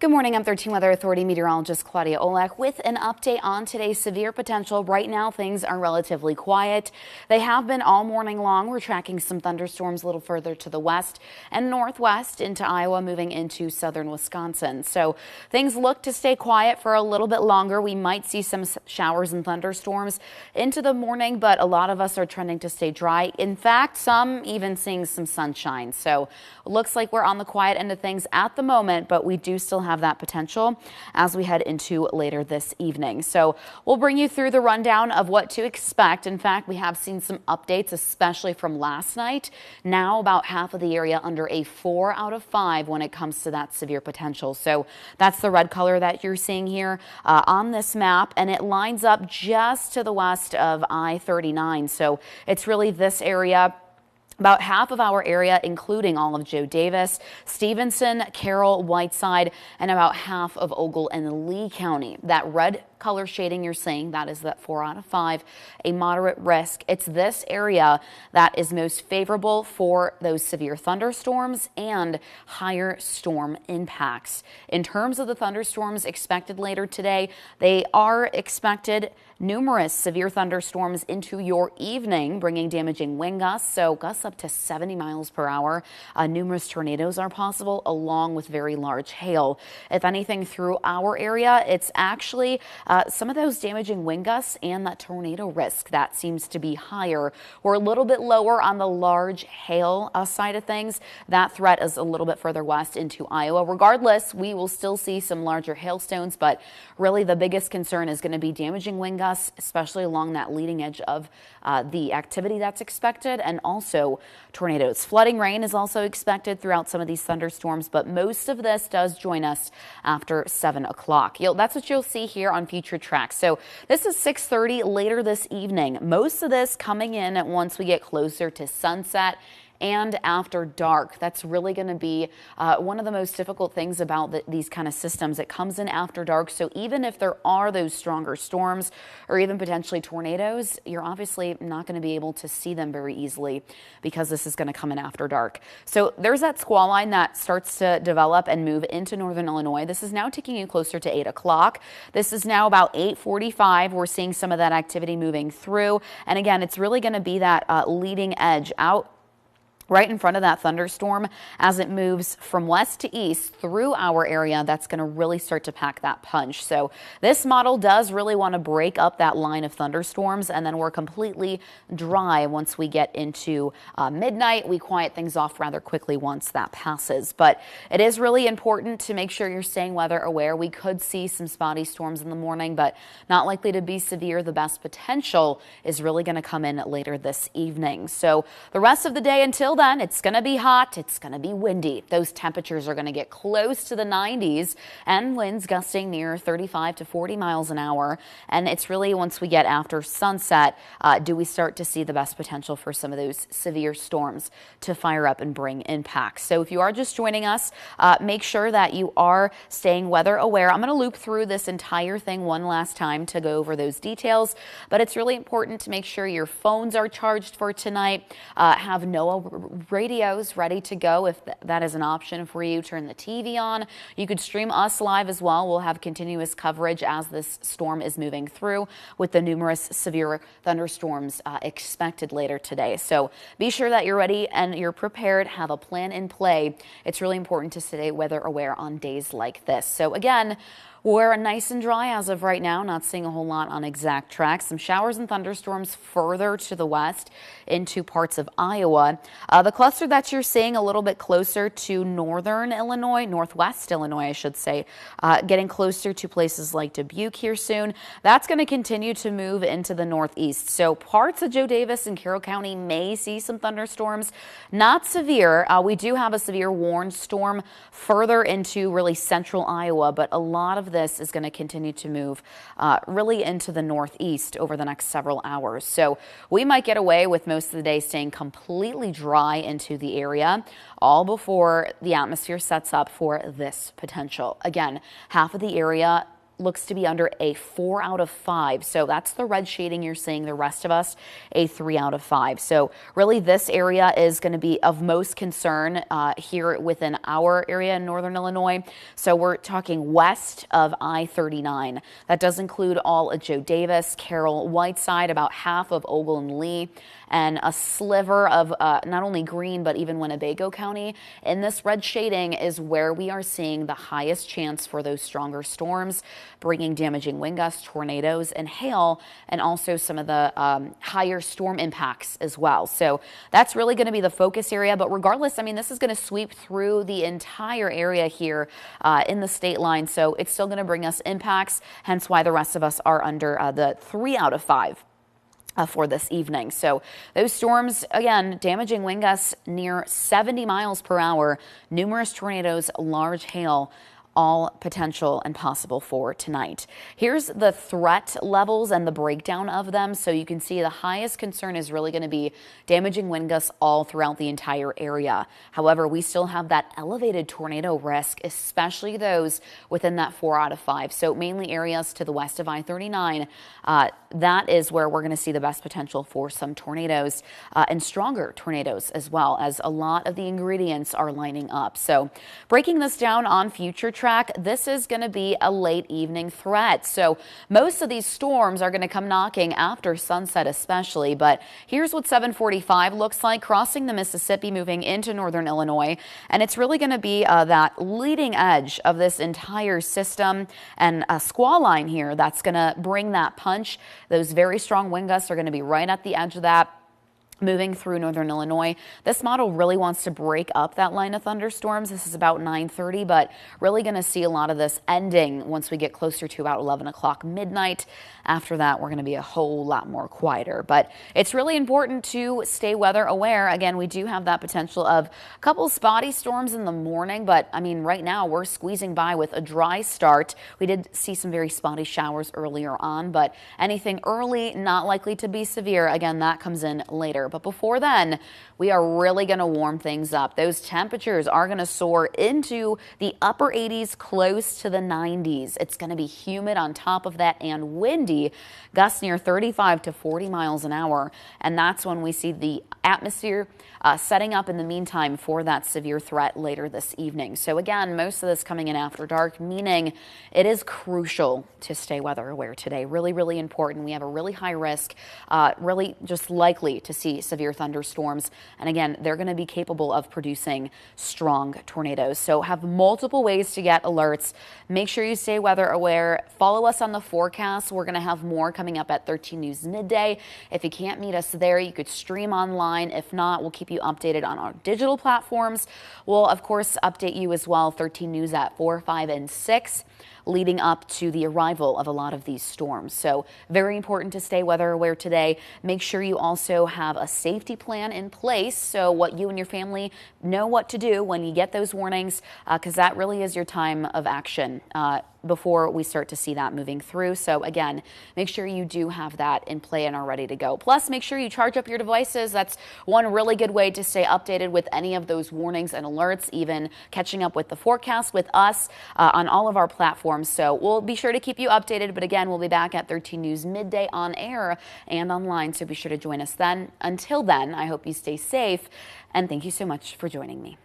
Good morning, I'm 13 Weather Authority Meteorologist Claudia Olech with an update on today's severe potential. Right now, things are relatively quiet. They have been all morning long. We're tracking some thunderstorms a little further to the west and northwest into Iowa, moving into southern Wisconsin. So things look to stay quiet for a little bit longer. We might see some showers and thunderstorms into the morning, but a lot of us are trending to stay dry. In fact, some even seeing some sunshine. So it looks like we're on the quiet end of things at the moment, but we do still have that potential as we head into later this evening. So we'll bring you through the rundown of what to expect. In fact, we have seen some updates, especially from last night. Now about half of the area under a 4 out of 5 when it comes to that severe potential. So that's the red color that you're seeing here on this map, and it lines up just to the west of I-39. So it's really this area. About half of our area, including all of Joe Davis, Stevenson, Carroll, Whiteside, and about half of Ogle and Lee County. That red color shading you're seeing, that is that 4 out of 5, a moderate risk. It's this area that is most favorable for those severe thunderstorms and higher storm impacts. In terms of the thunderstorms expected later today, they are expected numerous severe thunderstorms into your evening, bringing damaging wind gusts, so gusts up to 70 miles per hour. Numerous tornadoes are possible, along with very large hail. If anything through our area, it's actually some of those damaging wind gusts and that tornado risk that seems to be higher. We're a little bit lower on the large hail side of things. That threat is a little bit further west into Iowa. Regardless, we will still see some larger hailstones, but really the biggest concern is going to be damaging wind gusts, especially along that leading edge of the activity that's expected, and also tornadoes. Flooding rain is also expected throughout some of these thunderstorms, but most of this does join us after 7 o'clock. That's what you'll see here on future tracks. So this is 6:30 later this evening. Most of this coming in once we get closer to sunset and after dark. That's really going to be one of the most difficult things about these kind of systems. It comes in after dark, so even if there are those stronger storms or even potentially tornadoes, you're obviously not going to be able to see them very easily because this is going to come in after dark. So there's that squall line that starts to develop and move into northern Illinois. This is now taking you closer to 8 o'clock. This is now about 8:45. We're seeing some of that activity moving through, and again, it's really going to be that leading edge out right in front of that thunderstorm as it moves from west to east through our area. That's going to really start to pack that punch. So this model does really want to break up that line of thunderstorms, and then we're completely dry once we get into midnight. We quiet things off rather quickly once that passes, but it is really important to make sure you're staying weather aware. We could see some spotty storms in the morning, but not likely to be severe. The best potential is really going to come in later this evening. So the rest of the day until then, it's going to be hot. It's going to be windy. Those temperatures are going to get close to the 90s and winds gusting near 35 to 40 miles an hour. And it's really once we get after sunset, do we start to see the best potential for some of those severe storms to fire up and bring impacts. So if you are just joining us, make sure that you are staying weather aware. I'm going to loop through this entire thing one last time to go over those details, but it's really important to make sure your phones are charged for tonight. Have NOAA radios ready to go if that is an option for you. Turn the TV on. You could stream us live as well. We'll have continuous coverage as this storm is moving through with the numerous severe thunderstorms expected later today. So be sure that you're ready and you're prepared. Have a plan in play. It's really important to stay weather aware on days like this. So again, we're nice and dry as of right now, not seeing a whole lot on exact tracks. Some showers and thunderstorms further to the west into parts of Iowa. The cluster that you're seeing a little bit closer to northern Illinois, northwest Illinois, I should say, getting closer to places like Dubuque here soon. That's going to continue to move into the northeast. So parts of Joe Davis and Carroll County may see some thunderstorms. Not severe. We do have a severe warned storm further into really central Iowa, but a lot of this is going to continue to move really into the northeast over the next several hours. So we might get away with most of the day staying completely dry into the area, all before the atmosphere sets up for this potential. Again, half of the area looks to be under a 4 out of 5. So that's the red shading you're seeing. The rest of us, a 3 out of 5. So really this area is going to be of most concern here within our area in northern Illinois. So we're talking west of I-39. That does include all of Joe Davis, Carroll, Whiteside, about half of Ogle and Lee, and a sliver of not only Greene, but even Winnebago County. In this red shading is where we are seeing the highest chance for those stronger storms, bringing damaging wind gusts, tornadoes, and hail, and also some of the higher storm impacts as well. So that's really going to be the focus area. But regardless, I mean, this is going to sweep through the entire area here in the state line. So it's still going to bring us impacts, hence why the rest of us are under the 3 out of 5. For this evening. So those storms, again, damaging wind gusts near 70 miles per hour, numerous tornadoes, large hail, all potential and possible for tonight. Here's the threat levels and the breakdown of them. So you can see the highest concern is really going to be damaging wind gusts all throughout the entire area. However, we still have that elevated tornado risk, especially those within that 4 out of 5. So mainly areas to the west of I-39. That is where we're going to see the best potential for some tornadoes and stronger tornadoes, as well as a lot of the ingredients are lining up. So breaking this down on future track, this is going to be a late evening threat. So most of these storms are going to come knocking after sunset especially, but here's what 745 looks like crossing the Mississippi, moving into northern Illinois, and it's really going to be that leading edge of this entire system and a squall line here that's going to bring that punch. Those very strong wind gusts are going to be right at the edge of that, moving through northern Illinois. This model really wants to break up that line of thunderstorms. This is about 9:30, but really going to see a lot of this ending once we get closer to about 11 o'clock midnight. After that, we're going to be a whole lot more quieter, but it's really important to stay weather aware. Again, we do have that potential of a couple spotty storms in the morning, but I mean, right now we're squeezing by with a dry start. We did see some very spotty showers earlier on, but anything early, not likely to be severe. Again, that comes in later. But before then, we are really going to warm things up. Those temperatures are going to soar into the upper 80s, close to the 90s. It's going to be humid on top of that and windy, gusts near 35 to 40 miles an hour. And that's when we see the atmosphere setting up in the meantime for that severe threat later this evening. So again, most of this coming in after dark, meaning it is crucial to stay weather aware today. Really, really important. We have a really high risk, really just likely to see severe thunderstorms. And again, they're going to be capable of producing strong tornadoes. So have multiple ways to get alerts. Make sure you stay weather aware. Follow us on the forecast. We're going to have more coming up at 13 News midday. If you can't meet us there, you could stream online. If not, we'll keep you updated on our digital platforms. We'll, of course, update you as well, 13 News at 4, 5, and 6. Leading up to the arrival of a lot of these storms. So very important to stay weather aware today. Make sure you also have a safety plan in place, so what you and your family know what to do when you get those warnings, because that really is your time of action before we start to see that moving through. So again, make sure you do have that in play and are ready to go. Plus, make sure you charge up your devices. That's one really good way to stay updated with any of those warnings and alerts, even catching up with the forecast with us on all of our platforms. So we'll be sure to keep you updated. But again, we'll be back at 13 News midday on air and online. So be sure to join us then. Until then, I hope you stay safe. And thank you so much for joining me.